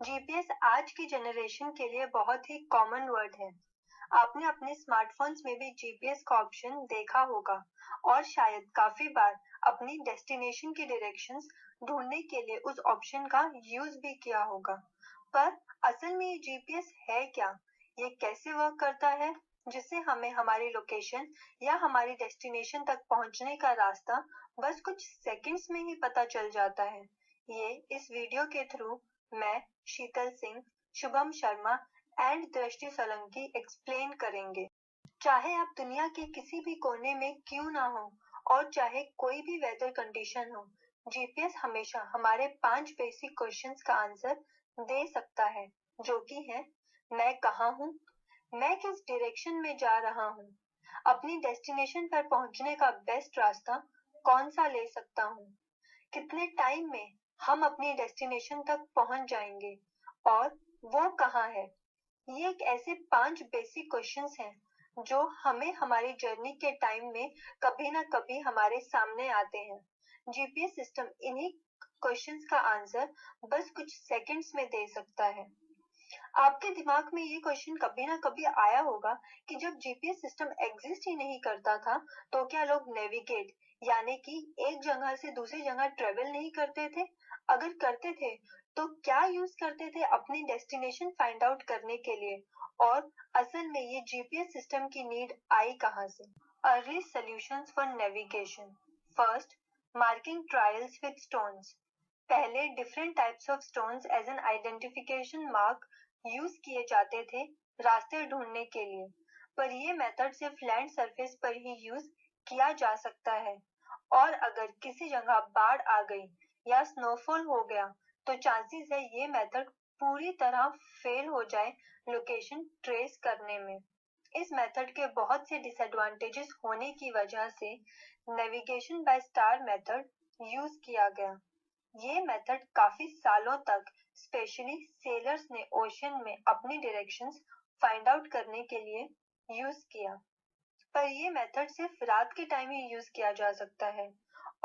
GPS आज की generation के लिए बहुत ही कॉमन वर्ड है। आपने अपने स्मार्टफोन्स में भी जीपीएस का ऑप्शन देखा होगा और शायद काफी बार अपनी डेस्टिनेशन की डायरेक्शंस ढूंढने के लिए उस ऑप्शन का यूज भी किया होगा। पर असल में ये जीपीएस है क्या? ये कैसे वर्क करता है जिससे हमें हमारी लोकेशन या हमारी डेस्टिनेशन तक पहुंचने का रास्ता बस कुछ सेकंड्स में ही पता चल जाता है? ये इस वीडियो के थ्रू मैं, शीतल सिंह, शुभम शर्मा एंड दृष्टि सोलंकी एक्सप्लेन करेंगे। चाहे आप दुनिया के किसी भी कोने में क्यों ना हो और चाहे कोई भी वेदर कंडीशन हो, जीपीएस हमेशा हमारे 5 बेसिक क्वेश्चंस का आंसर दे सकता है, जो कि है: मैं कहाँ हूँ, मैं किस डायरेक्शन में जा रहा हूँ, अपनी डेस्टिनेशन पर पहुंचने का बेस्ट रास्ता कौन सा ले सकता हूँ, कितने टाइम में हम अपनी डेस्टिनेशन तक पहुंच जाएंगे और वो कहाँ है। ये एक ऐसे 5 बेसिक क्वेश्चंस हैं जो हमें हमारी जर्नी के टाइम में कभी ना कभी हमारे सामने आते हैं। जीपीएस सिस्टम इन्हीं क्वेश्चंस का आंसर बस कुछ सेकंड्स में दे सकता है। आपके दिमाग में ये क्वेश्चन कभी ना कभी आया होगा कि जब जीपीएस सिस्टम एग्जिस्ट ही नहीं करता था तो क्या लोग नेविगेट यानी कि एक जगह से दूसरी जगह ट्रेवल नहीं करते थे? अगर करते थे तो क्या यूज करते थे अपनी डेस्टिनेशन फाइंड आउट करने के लिए? और असल में ये जीपीएस सिस्टम की नीड आई कहाँ से? Early solutions for navigation. First, marking trails with stones. पहले different types of stones as an identification mark use किए जाते थे रास्ते ढूंढने के लिए, पर ये मेथड सिर्फ लैंड सरफेस पर ही यूज किया जा सकता है। और अगर किसी जगह बाढ़ आ गई या स्नोफॉल हो गया तो चांसेस है ये मेथड पूरी तरह फेल हो जाए लोकेशन ट्रेस करने में। इस मेथड के बहुत से डिसएडवांटेजेस होने की वजह से navigation by star method use किया गया। ये मेथड काफी सालों तक स्पेशली सेलर्स ने ओशन में अपनी डायरेक्शंस फाइंड आउट करने के लिए यूज किया। पर ये मेथड सिर्फ रात के टाइम ही यूज किया जा सकता है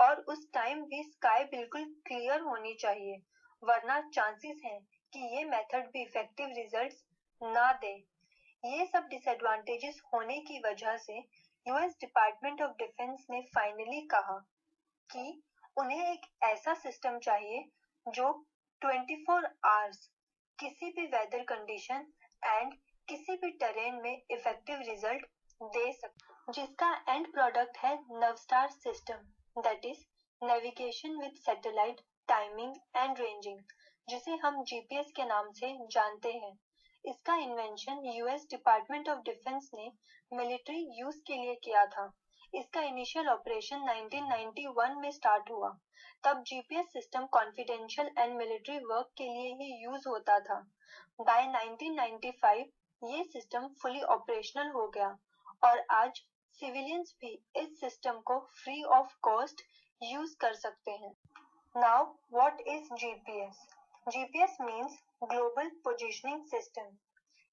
और उस टाइम भी स्काई बिल्कुल क्लियर होनी चाहिए, वरना चांसेस हैं कि ये मेथड भी इफेक्टिव रिजल्ट्स ना दे। ये सब डिसएडवांटेजेस होने की वजह से यूएस डिपार्टमेंट ऑफ डिफेंस ने फाइनली कहा कि उन्हें एक ऐसा सिस्टम चाहिए जो 24 आवर्स किसी भी वेदर कंडीशन एंड किसी भी टेरेन में इफेक्टिव रिजल्ट दे सके, जिसका एंड प्रोडक्ट है NAVSTAR system, that is navigation with satellite timing and ranging, जिसे हम जीपीएस के नाम से जानते हैं। इसका invention US department of defence ने मिलिट्री यूज के लिए किया था। इसका इनिशियल ऑपरेशन 1991 में स्टार्ट हुआ। तब GPS system confidential and military work के लिए ही यूज होता था। बाय 1995 ये सिस्टम फुली ऑपरेशनल हो गया और आज सिविलियंस भी इस सिस्टम को फ्री ऑफ कॉस्ट यूज कर सकते हैं। Now what is GPS? GPS means global positioning system.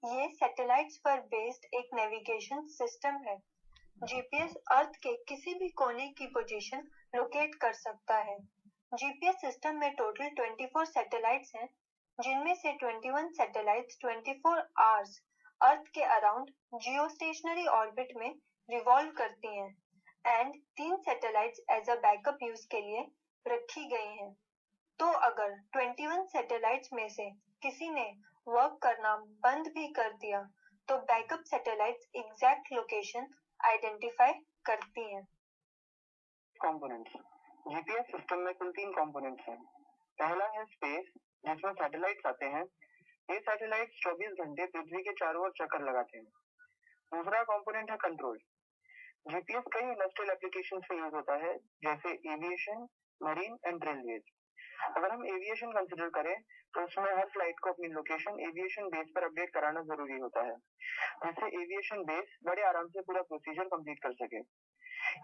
ये सैटेलाइट्स पर बेस्ड एक नेविगेशन सिस्टम है। जीपीएस अर्थ के किसी भी कोने की पोजीशन लोकेट कर सकता है। जीपीएस सिस्टम में टोटल 24 सैटेलाइट्स हैं, जिनमें से 21 सैटेलाइट्स 24 आवर्स अर्थ के अराउंड जियोस्टेशनरी ऑर्बिट में रिवॉल्व करती हैं and 3 satellites as a backup use के लिए रखी गई हैं। तो अगर 21 सैटेलाइट्स में से किसी ने वर्क करना बंद भी कर दिया तो backup satellites exact location identify करती हैं। कंपोनेंट्स। जीपीएस सिस्टम में कुल 3 कंपोनेंट्स हैं। पहला है स्पेस, जिसमें सैटेलाइट्स आते हैं। ये सैटेलाइट्स 24 घंटे पृथ्वी के चारों ओर चक्कर लगाते हैं। दूसरा कंपोनेंट है कंट्रोल। जीपीएस कई इंडस्ट्रियल एप्लीकेशन में यूज होता है, जैसे एविएशन, मरीन एंड रेलवेज। अगर हम एविएशन कंसिडर करें तो उसमें हर फ्लाइट को अपनी लोकेशन एविएशन बेस पर अपडेट कराना जरूरी होता है, जिससे एविएशन बेस बड़े आराम से पूरा प्रोसीजर कंप्लीट कर सके।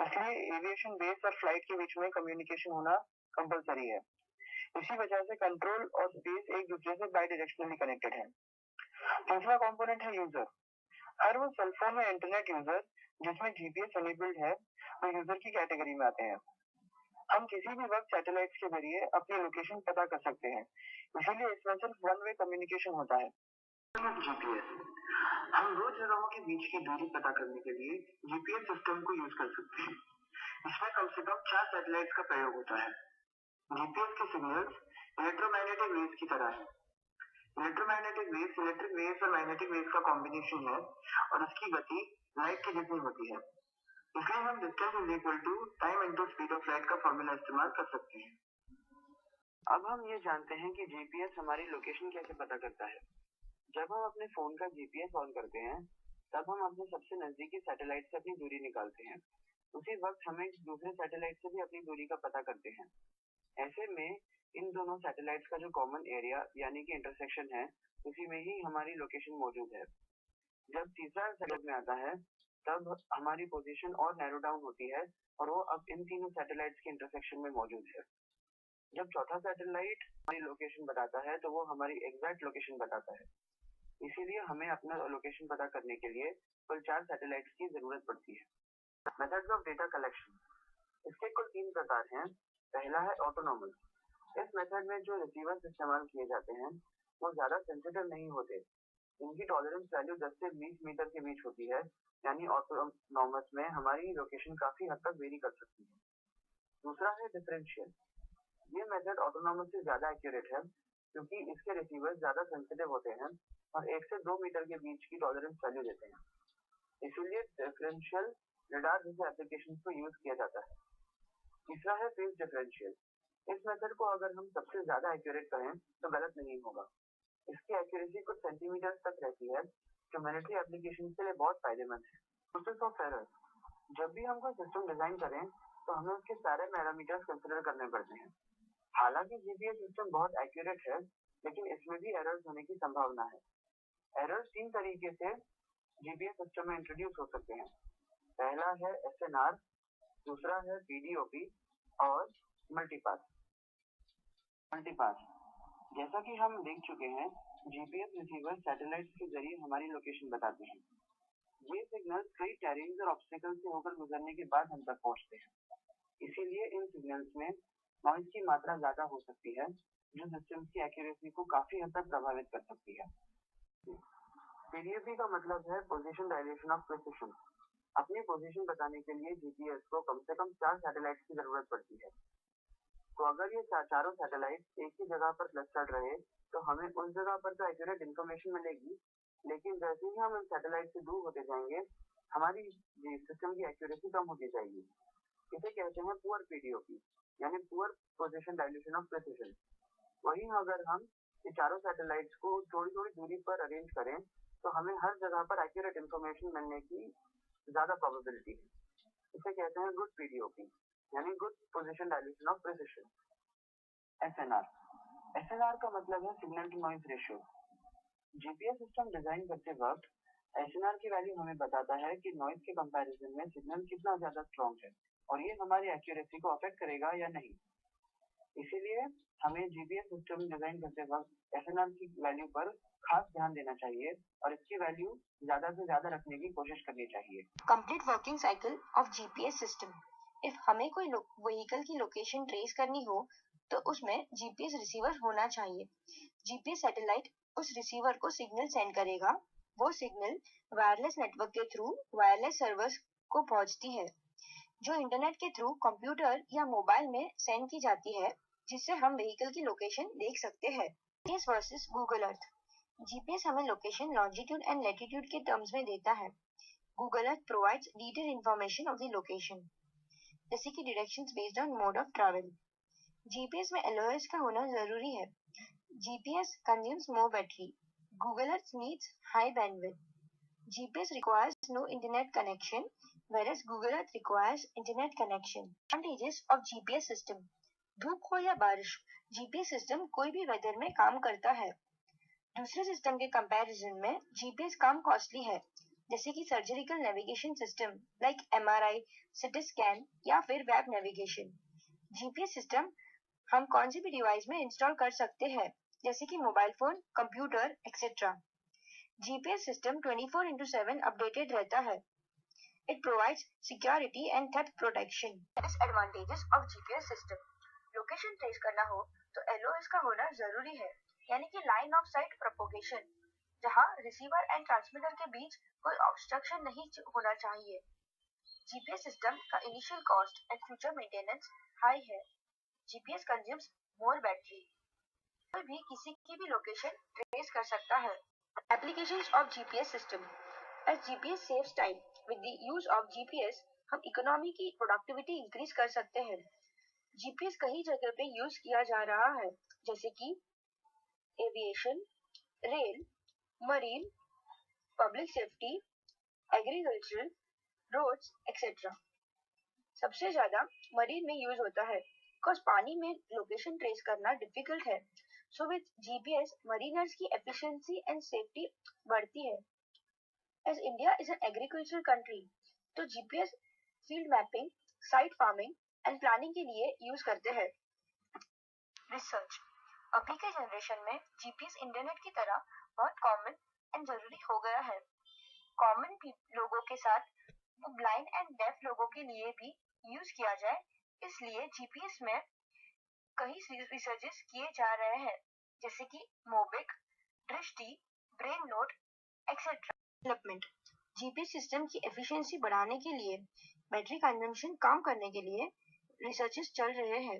इसलिए एविएशन बेस और फ्लाइट के बीच में कम्युनिकेशन होना कंपलसरी है। इसी वजह से कंट्रोल और स्पेस एक दूसरे से बाई डायरेक्शनली कनेक्टेड है। तीसरा कंपोनेंट है यूजर। हर वो सेल फोन या इंटरनेट यूजर जिसमें जीपीएस एनेबल्ड है वो यूजर की कैटेगरी में आते हैं। हम किसी भी वक्त सैटेलाइट्स के जरिए अपनी लोकेशन पता कर सकते हैं। इसीलिए इसमें सिर्फ वन वे कम्युनिकेशन होता है। जीपीएस, हम दो जगहों के बीच की दूरी पता करने के लिए जीपीएस सिस्टम को यूज कर सकते हैं। इसमें कम से कम 4 सैटेलाइट्स का प्रयोग होता है। जीपीएस के सिग्नल्स इलेक्ट्रोमैग्नेटिक वेव्स की तरह है। इलेक्ट्रोमैग्नेटिक वेव्स इलेक्ट्रिक वेव्स और मैग्नेटिक वेव्स का कॉम्बिनेशन है और उसकी गति लाइट की जितनी होती है। इसलिए हम distance is equal to time into speed of light का फॉर्मूला इस्तेमाल कर सकते हैं। अब हम ये जानते हैं कि जीपीएस हमारी लोकेशन कैसे पता करता है। जब हम अपने फोन का जीपीएस ऑन करते हैं, तब हम अपने सबसे नजदीकी सैटेलाइट से अपनी दूरी निकालते हैं। उसी वक्त हम एक दूसरे सैटेलाइट से भी अपनी दूरी का पता करते हैं। ऐसे में इन दोनों सैटेलाइट्स का जो कॉमन एरिया यानी कि इंटरसेक्शन है, उसी में ही हमारी लोकेशन मौजूद है। जब तीसरा सैटेलाइट में आता है, तब हमारी पोजीशन और नैरो डाउन होती है और वो अब इन तीनों सैटेलाइट्स के इंटरसेक्शन में मौजूद है। जब चौथा सैटेलाइट हमारी लोकेशन बताता है, तो वो हमारी एग्जैक्ट लोकेशन बताता है। इसीलिए हमें अपना लोकेशन पता करने के लिए कुल 4 सैटेलाइट्स की जरूरत पड़ती है। मेथड्स ऑफ डेटा कलेक्शन, इसके कुल 3 प्रकार हैं। पहला है ऑटोनॉमस। इस मेथड में जो रिसीवर्स इस्तेमाल किए जाते हैं, वो ज्यादा सेंसिटिव नहीं होते। इनकी टॉलरेंस वैल्यू 10 से 20 मीटर के बीच होती है, यानी ऑटोनॉमस में हमारी लोकेशन काफी हद तक वेरी कर सकती है। दूसरा है डिफरेंशियल। ये मेथड ऑटोनॉमस से ज्यादा एक्यूरेट है, क्योंकि इसके रिसीवर्स ज्यादा सेंसिटिव होते हैं और 1 से 2 मीटर के बीच की टॉलरेंस वैल्यू देते हैं। इसीलिए डिफरेंशियल रडार जैसे एप्लीकेशन को यूज किया जाता है। तीसरा है फेज डिफरेंशियल। इस मेथड को अगर हम सबसे ज्यादा एक्यूरेट करें तो गलत नहीं होगा। इसकी एक्यूरेसी कुछ सेंटीमीटर तक रहती है, जो मिलिट्री एप्लीकेशन के लिए बहुत फायदेमंद है। सोर्सेस ऑफ एरर, जब भी हम कोई सिस्टम डिजाइन करें, तो हमें उसके सारे पैरामीटर्स कंसिडर करने पड़ते हैं। हालांकि जीपीएस सिस्टम बहुत एक्यूरेट है, लेकिन इसमें भी एरर्स होने की संभावना है। एरर्स 3 तरीके से जीपीएस सिस्टम में इंट्रोड्यूस हो सकते हैं। पहला है एसएनआर, दूसरा है पीडीओपी और मल्टीपास। जैसा कि हम देख चुके हैं, जीपीएस रिसीवर सैटेलाइट के जरिए हमारी लोकेशन बताते हैं। ये सिग्नल्स कई टेरेन्स और ऑब्स्टेकल्स से होकर गुजरने के बाद हम तक पहुंचते हैं। इसीलिए इन सिग्नल्स में नॉइज की मात्रा ज्यादा हो सकती है, जो सिस्टम की एक्यूरेसी को काफी हद तक प्रभावित कर सकती है। पीडीओपी का मतलब है पोजीशन डायलेशन ऑफ प्रिसिशन। अपनी पोजीशन बताने के लिए जीपीएस को कम से कम 4 सैटेलाइट की जरूरत पड़ती है। तो अगर ये चारों सैटेलाइट एक ही जगह पर क्लस्टर्ड रहे, तो हमें उस जगह पर तो एक्यूरेट इन्फॉर्मेशन मिलेगी, लेकिन जैसे ही हम इन सैटेलाइट से दूर होते जाएंगे, हमारी सिस्टम की एक्यूरेसी कम होती जाएगी। इसे कहते हैं पुअर पीडीओपी, यानी poor position dilation of precision. वहीं अगर हम ये चारों सैटेलाइट्स को थोड़ी थोड़ी दूरी पर अरेंज करें, तो हमें हर जगह पर एक्यूरेट इन्फॉर्मेशन मिलने की ज्यादा प्रोबेबिलिटी है। इसे कहते हैं गुड पीडीओपी, यानी good position dilation of precision. SNR का मतलब है signal to noise ratio. GPS system design करते वक्त एसएनआर की वैल्यू हमें बताता है कि नॉइज के कंपैरिजन में सिग्नल कितना ज्यादा स्ट्रॉन्ग है और ये हमारी एक्यूरेसी को अफेक्ट करेगा या नहीं। इसीलिए हमें जीपीएस सिस्टम डिजाइन करते वक्त एसएनआर की वैल्यू पर खास ध्यान देना चाहिए और इसकी वैल्यू ज्यादा से ज्यादा रखने की कोशिश करनी चाहिए। Complete working cycle of GPS system. If हमें कोई व्हीकल की लोकेशन ट्रेस करनी हो, तो उसमें जीपीएस रिसीवर होना चाहिए। जीपीएस सैटेलाइट उस रिसीवर को सिग्नल सेंड करेगा। वो सिग्नल वायरलेस नेटवर्क के थ्रू वायरलेस सर्वर्स को पहुंचती है, जो इंटरनेट के थ्रू कंप्यूटर या मोबाइल में सेंड की जाती है, जिससे हम व्हीकल की लोकेशन देख सकते हैं। GPS versus Google Earth. GPS हमें लोकेशन लॉन्जिट्यूड एंड लैटिट्यूड के टर्म्स में देता है। Google Earth provides detailed information of the location, जैसे कि directions based on mode of travel. GPS में एलओएस का होना जरूरी है। GPS consumes more battery. Google Earth needs high bandwidth. GPS requires no internet connection, whereas Google Earth requires internet connection. Advantages of GPS system. धूप हो या बारिश, GPS system कोई भी वेदर में काम करता है। दूसरे सिस्टम के कंपैरिजन में GPS कम कॉस्टली है, जैसे कि surgical navigation system like MRI, CT scan या फिर वेब नेविगेशन। GPS सिस्टम हम कौन सी भी डिवाइस में इंस्टॉल कर सकते हैं, जैसे कि mobile phone, computer etcetera. GPS system 24/7 updated रहता है. It provides security and theft protection. Disadvantages of GPS system. Location trace करना हो तो LOS का होना जरूरी है, यानी कि लाइन ऑफ साइट प्रोपोगेशन, जहां रिसीवर एंड ट्रांसमीटर के बीच कोई ऑब्स्ट्रक्शन नहीं होना चाहिए। जीपीएस सिस्टम का initial cost and future maintenance high है। GPS consumes more battery. कोई भी किसी की भी लोकेशन ट्रेस कर सकता है। Applications of GPS system. As GPS saves time, with the use of GPS हम इकोनॉमी की प्रोडक्टिविटी इंक्रीज कर सकते हैं। जीपीएस कई जगह पे यूज किया जा रहा है, जैसे कि aviation, rail, marine, public safety, agriculture, roads etcetera. सबसे ज्यादा मरीन में यूज होता है, बिकॉज पानी में लोकेशन ट्रेस करना डिफिकल्ट है। सो विद जीपीएस मरीनर्स की एफिशिएंसी एंड सेफ्टी बढ़ती है। As India is an agriculture country, तो GPS field mapping, site farming and planning के लिए यूज करते हैं। रिसर्च। अभी के जनरेशन में जीपीएस इंटरनेट की तरह बहुत कॉमन एंड जरूरी हो गया है। कॉमन लोगों के साथ वो ब्लाइंड एंड डेफ लोगों के लिए भी यूज किया जाए, इसलिए जीपीएस में कई रिसर्चेस किए जा रहे हैं, जैसे कि मोबिक, दृष्टि, brain note etcetera. Development. GPS system की एफिशिएंसी बढ़ाने के लिए, बैटरी कंजम्पशन कम करने के लिए रिसर्चेस चल रहे हैं।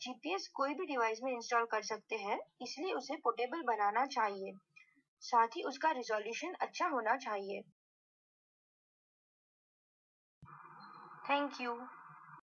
जीपीएस कोई भी डिवाइस में इंस्टॉल कर सकते हैं, इसलिए उसे पोर्टेबल बनाना चाहिए। साथ ही उसका रिजोल्यूशन अच्छा होना चाहिए। Thank you.